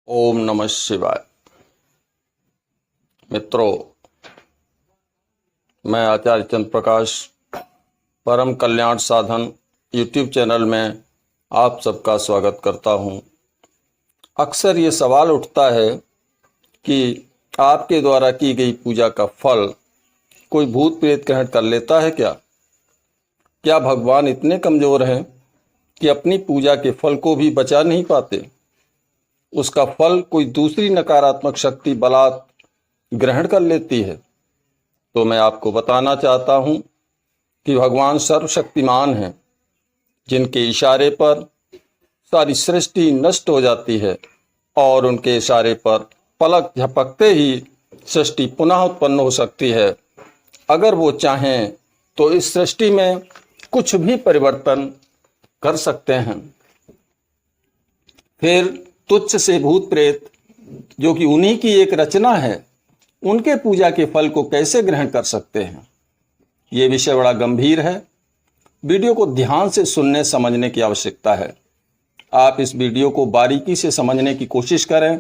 ओम नमः शिवाय। मित्रों, मैं आचार्य चंद्र प्रकाश परम कल्याण साधन यूट्यूब चैनल में आप सबका स्वागत करता हूं। अक्सर ये सवाल उठता है कि आपके द्वारा की गई पूजा का फल कोई भूत प्रेत ग्रहण कर लेता है क्या? क्या भगवान इतने कमज़ोर हैं कि अपनी पूजा के फल को भी बचा नहीं पाते? उसका फल कोई दूसरी नकारात्मक शक्ति बलात् ग्रहण कर लेती है। तो मैं आपको बताना चाहता हूं कि भगवान सर्वशक्तिमान हैं, जिनके इशारे पर सारी सृष्टि नष्ट हो जाती है और उनके इशारे पर पलक झपकते ही सृष्टि पुनः उत्पन्न हो सकती है। अगर वो चाहें तो इस सृष्टि में कुछ भी परिवर्तन कर सकते हैं। फिर तुच्छ से भूत प्रेत, जो कि उन्हीं की एक रचना है, उनके पूजा के फल को कैसे ग्रहण कर सकते हैं? ये विषय बड़ा गंभीर है। वीडियो को ध्यान से सुनने समझने की आवश्यकता है। आप इस वीडियो को बारीकी से समझने की कोशिश करें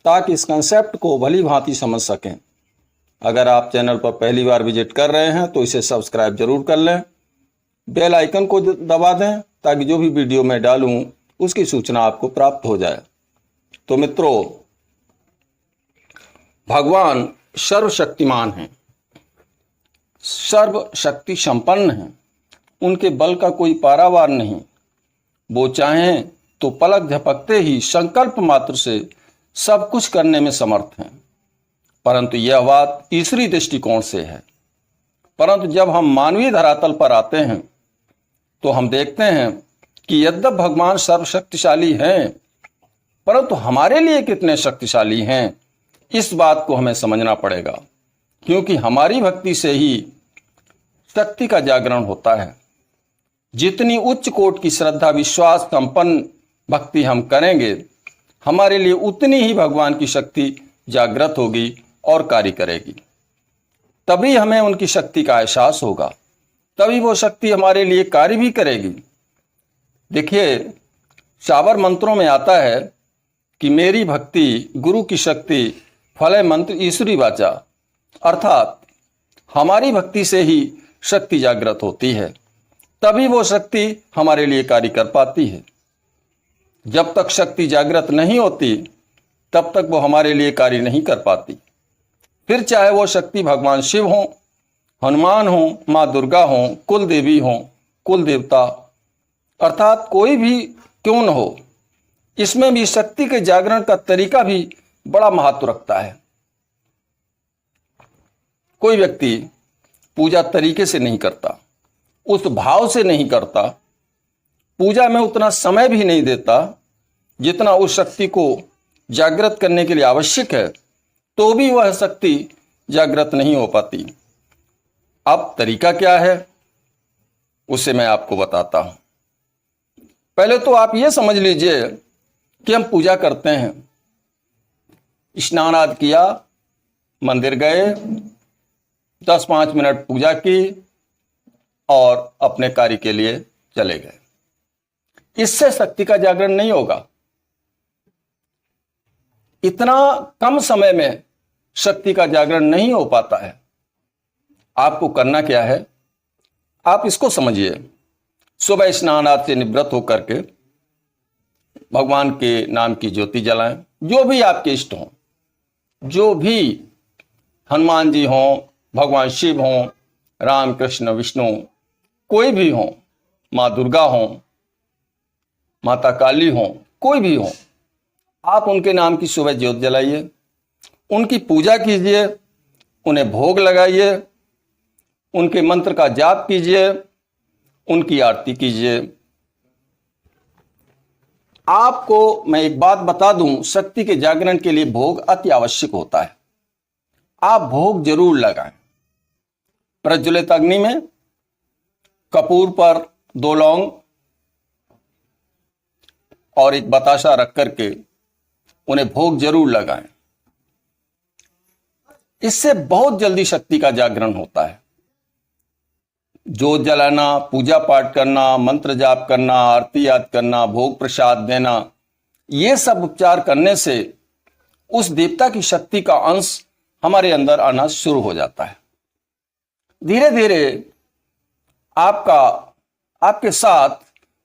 ताकि इस कंसेप्ट को भली भांति समझ सकें। अगर आप चैनल पर पहली बार विजिट कर रहे हैं तो इसे सब्सक्राइब जरूर कर लें। बेल आइकन को दबा दें ताकि जो भी वीडियो मैं डालूं उसकी सूचना आपको प्राप्त हो जाए। तो मित्रों, भगवान सर्वशक्तिमान हैं, सर्वशक्ति संपन्न हैं। उनके बल का कोई पारावार नहीं। वो चाहें तो पलक झपकते ही संकल्प मात्र से सब कुछ करने में समर्थ हैं। परंतु यह बात ईश्वरीय दृष्टिकोण से है। परंतु जब हम मानवीय धरातल पर आते हैं तो हम देखते हैं कि यद्यप भगवान सर्वशक्तिशाली हैं, परंतु हमारे लिए कितने शक्तिशाली हैं, इस बात को हमें समझना पड़ेगा। क्योंकि हमारी भक्ति से ही शक्ति का जागरण होता है। जितनी उच्च कोटि की श्रद्धा विश्वास संपन्न भक्ति हम करेंगे, हमारे लिए उतनी ही भगवान की शक्ति जागृत होगी और कार्य करेगी। तभी हमें उनकी शक्ति का एहसास होगा, तभी वो शक्ति हमारे लिए कार्य भी करेगी। देखिए, शाबर मंत्रों में आता है कि मेरी भक्ति गुरु की शक्ति फले मंत्र ईश्वरी वाचा, अर्थात हमारी भक्ति से ही शक्ति जागृत होती है, तभी वो शक्ति हमारे लिए कार्य कर पाती है। जब तक शक्ति जागृत नहीं होती तब तक वो हमारे लिए कार्य नहीं कर पाती। फिर चाहे वो शक्ति भगवान शिव हों, हनुमान हों, माँ दुर्गा हों, कुल देवी हों, कुल देवता, अर्थात कोई भी क्यों न हो, इसमें भी शक्ति के जागरण का तरीका भी बड़ा महत्व रखता है। कोई व्यक्ति पूजा तरीके से नहीं करता, उस भाव से नहीं करता, पूजा में उतना समय भी नहीं देता जितना उस शक्ति को जागृत करने के लिए आवश्यक है, तो भी वह शक्ति जागृत नहीं हो पाती। अब तरीका क्या है, उसे मैं आपको बताता हूं। पहले तो आप ये समझ लीजिए कि हम पूजा करते हैं। स्नान आदि किया, मंदिर गए, 10-5 मिनट पूजा की और अपने कार्य के लिए चले गए। इससे शक्ति का जागरण नहीं होगा। इतना कम समय में शक्ति का जागरण नहीं हो पाता है। आपको करना क्या है, आप इसको समझिए। सुबह स्नान आदि से निवृत्त होकर के भगवान के नाम की ज्योति जलाएं। जो भी आपके इष्ट हों, जो भी हनुमान जी हों, भगवान शिव हों, राम कृष्ण विष्णु, कोई भी हों, माँ दुर्गा हों, माता काली हों, कोई भी हों, आप उनके नाम की सुबह ज्योत जलाइए, उनकी पूजा कीजिए, उन्हें भोग लगाइए, उनके मंत्र का जाप कीजिए, उनकी आरती कीजिए। आपको मैं एक बात बता दूं, शक्ति के जागरण के लिए भोग अति आवश्यक होता है। आप भोग जरूर लगाएं। प्रज्वलित अग्नि में कपूर पर 2 लौंग और एक बताशा रख करके उन्हें भोग जरूर लगाएं। इससे बहुत जल्दी शक्ति का जागरण होता है। जोत जलाना, पूजा पाठ करना, मंत्र जाप करना, आरती याद करना, भोग प्रसाद देना, ये सब उपचार करने से उस देवता की शक्ति का अंश हमारे अंदर आना शुरू हो जाता है। धीरे धीरे आपके साथ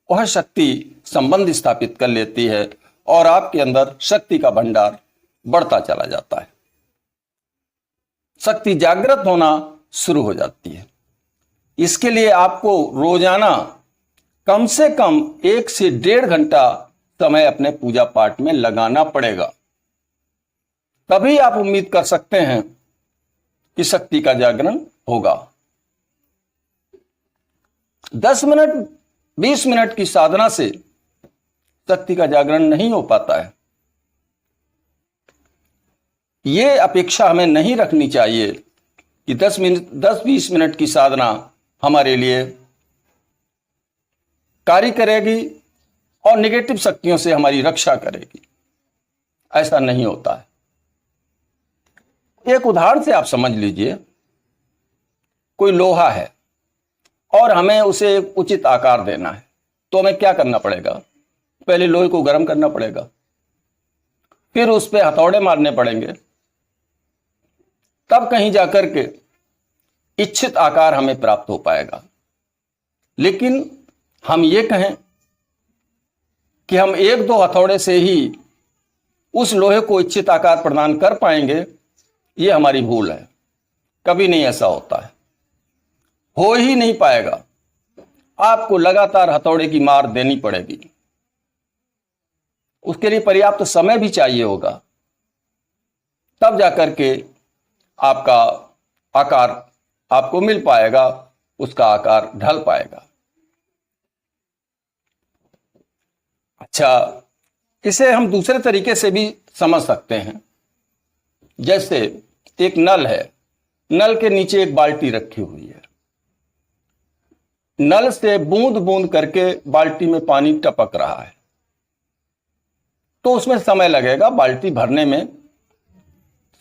वह शक्ति संबंध स्थापित कर लेती है और आपके अंदर शक्ति का भंडार बढ़ता चला जाता है। शक्ति जागृत होना शुरू हो जाती है। इसके लिए आपको रोजाना कम से कम 1 से 1.5 घंटा समय अपने पूजा पाठ में लगाना पड़ेगा। तभी आप उम्मीद कर सकते हैं कि शक्ति का जागरण होगा। 10 मिनट 20 मिनट की साधना से शक्ति का जागरण नहीं हो पाता है। यह अपेक्षा हमें नहीं रखनी चाहिए कि 10-20 मिनट की साधना हमारे लिए कार्य करेगी और नेगेटिव शक्तियों से हमारी रक्षा करेगी। ऐसा नहीं होता है। एक उदाहरण से आप समझ लीजिए, कोई लोहा है और हमें उसे उचित आकार देना है, तो हमें क्या करना पड़ेगा? पहले लोहे को गर्म करना पड़ेगा, फिर उस पर हथौड़े मारने पड़ेंगे, तब कहीं जाकर के इच्छित आकार हमें प्राप्त हो पाएगा। लेकिन हम ये कहें कि हम 1-2 हथौड़े से ही उस लोहे को इच्छित आकार प्रदान कर पाएंगे, ये हमारी भूल है। कभी नहीं ऐसा होता है, हो ही नहीं पाएगा। आपको लगातार हथौड़े की मार देनी पड़ेगी। उसके लिए पर्याप्त समय भी चाहिए होगा, तब जाकर के आपका आकार आपको मिल पाएगा, उसका आकार ढल पाएगा। अच्छा, इसे हम दूसरे तरीके से भी समझ सकते हैं। जैसे एक नल है, नल के नीचे एक बाल्टी रखी हुई है, नल से बूंद बूंद करके बाल्टी में पानी टपक रहा है, तो उसमें समय लगेगा, बाल्टी भरने में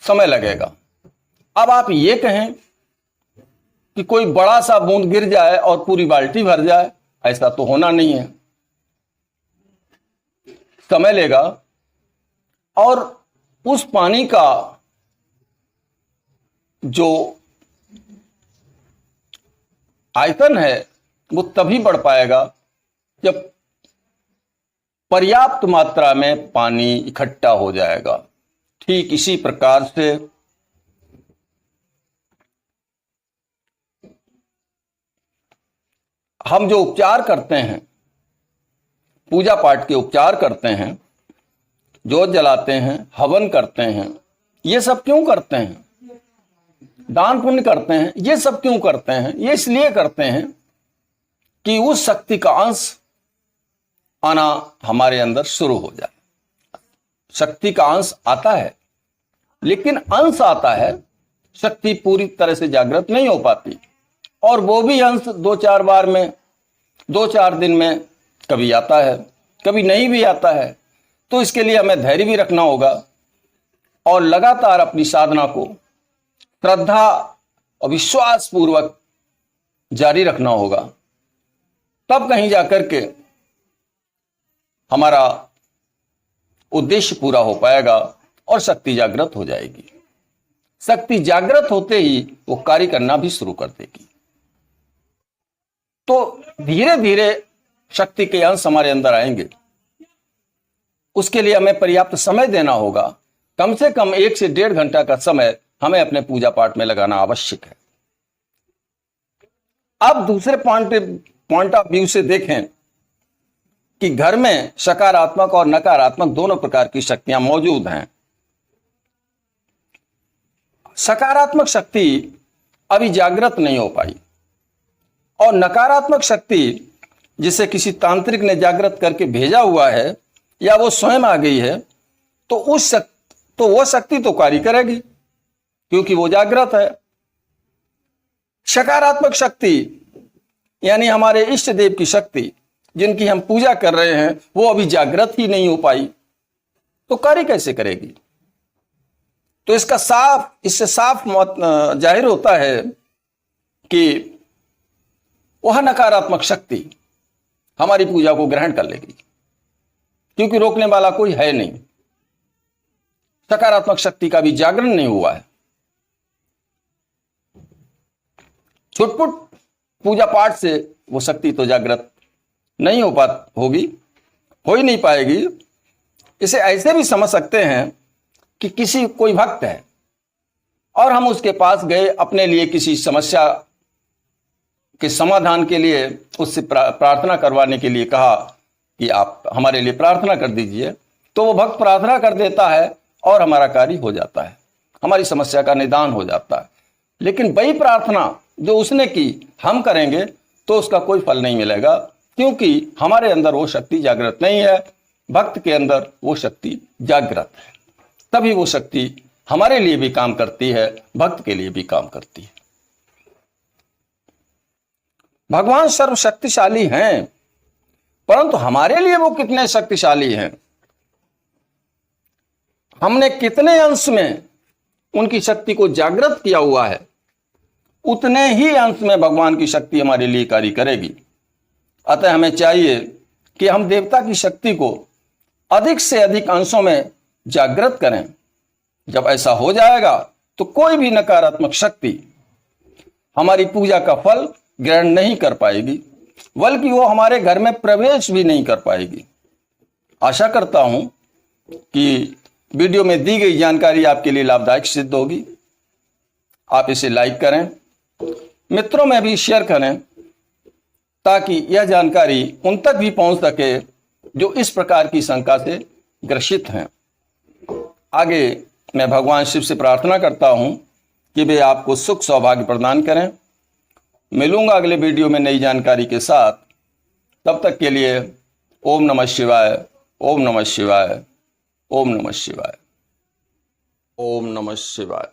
समय लगेगा। अब आप ये कहें कि कोई बड़ा सा बूंद गिर जाए और पूरी बाल्टी भर जाए, ऐसा तो होना नहीं है। समय लेगा और उस पानी का जो आयतन है वो तभी बढ़ पाएगा जब पर्याप्त मात्रा में पानी इकट्ठा हो जाएगा। ठीक इसी प्रकार से हम जो उपचार करते हैं, पूजा पाठ के उपचार करते हैं, जोत जलाते हैं, हवन करते हैं, ये सब क्यों करते हैं? दान पुण्य करते हैं, ये सब क्यों करते हैं? ये इसलिए करते हैं कि उस शक्ति का अंश आना हमारे अंदर शुरू हो जाए। शक्ति का अंश आता है, लेकिन अंश आता है, शक्ति पूरी तरह से जागृत नहीं हो पाती। और वो भी अंश 2-4 बार में, 2-4 दिन में कभी आता है, कभी नहीं भी आता है। तो इसके लिए हमें धैर्य भी रखना होगा और लगातार अपनी साधना को श्रद्धा और विश्वास पूर्वक जारी रखना होगा। तब कहीं जाकर के हमारा उद्देश्य पूरा हो पाएगा और शक्ति जागृत हो जाएगी। शक्ति जागृत होते ही वो कार्य करना भी शुरू कर देगी। तो धीरे धीरे शक्ति के अंश हमारे अंदर आएंगे। उसके लिए हमें पर्याप्त समय देना होगा। कम से कम 1 से 1.5 घंटा का समय हमें अपने पूजा पाठ में लगाना आवश्यक है। अब दूसरे पॉइंट ऑफ व्यू से देखें कि घर में सकारात्मक और नकारात्मक दोनों प्रकार की शक्तियां मौजूद हैं। सकारात्मक शक्ति अभी जागृत नहीं हो पाई और नकारात्मक शक्ति जिसे किसी तांत्रिक ने जागृत करके भेजा हुआ है या वो स्वयं आ गई है, तो वो शक्ति तो कार्य करेगी क्योंकि वो जागृत है। सकारात्मक शक्ति यानी हमारे इष्ट देव की शक्ति जिनकी हम पूजा कर रहे हैं, वो अभी जागृत ही नहीं हो पाई, तो कार्य कैसे करेगी? तो इससे साफ जाहिर होता है कि वह नकारात्मक शक्ति हमारी पूजा को ग्रहण कर लेगी, क्योंकि रोकने वाला कोई है नहीं। सकारात्मक शक्ति का भी जागरण नहीं हुआ है। छुटपुट पूजा पाठ से वो शक्ति तो जागृत नहीं होगी, हो ही नहीं पाएगी। इसे ऐसे भी समझ सकते हैं कि कोई भक्त है और हम उसके पास गए, अपने लिए किसी समस्या के समाधान के लिए उससे प्रार्थना करवाने के लिए कहा कि आप हमारे लिए प्रार्थना कर दीजिए, तो वो भक्त प्रार्थना कर देता है और हमारा कार्य हो जाता है, हमारी समस्या का निदान हो जाता है। लेकिन वही प्रार्थना जो उसने की हम करेंगे तो उसका कोई फल नहीं मिलेगा, क्योंकि हमारे अंदर वो शक्ति जागृत नहीं है। भक्त के अंदर वो शक्ति जागृत है, तभी वो शक्ति हमारे लिए भी काम करती है, भक्त के लिए भी काम करती है। भगवान सर्वशक्तिशाली हैं, परंतु हमारे लिए वो कितने शक्तिशाली हैं, हमने कितने अंश में उनकी शक्ति को जागृत किया हुआ है, उतने ही अंश में भगवान की शक्ति हमारे लिए कार्य करेगी। अतः हमें चाहिए कि हम देवता की शक्ति को अधिक से अधिक अंशों में जागृत करें। जब ऐसा हो जाएगा तो कोई भी नकारात्मक शक्ति हमारी पूजा का फल ग्रहण नहीं कर पाएगी, बल्कि वो हमारे घर में प्रवेश भी नहीं कर पाएगी। आशा करता हूं कि वीडियो में दी गई जानकारी आपके लिए लाभदायक सिद्ध होगी। आप इसे लाइक करें, मित्रों में भी शेयर करें, ताकि यह जानकारी उन तक भी पहुंच सके जो इस प्रकार की शंका से ग्रसित हैं। आगे मैं भगवान शिव से प्रार्थना करता हूं कि वे आपको सुख सौभाग्य प्रदान करें। मिलूंगा अगले वीडियो में नई जानकारी के साथ। तब तक के लिए ओम नमः शिवाय, ओम नमः शिवाय, ओम नमः शिवाय, ओम नमः शिवाय।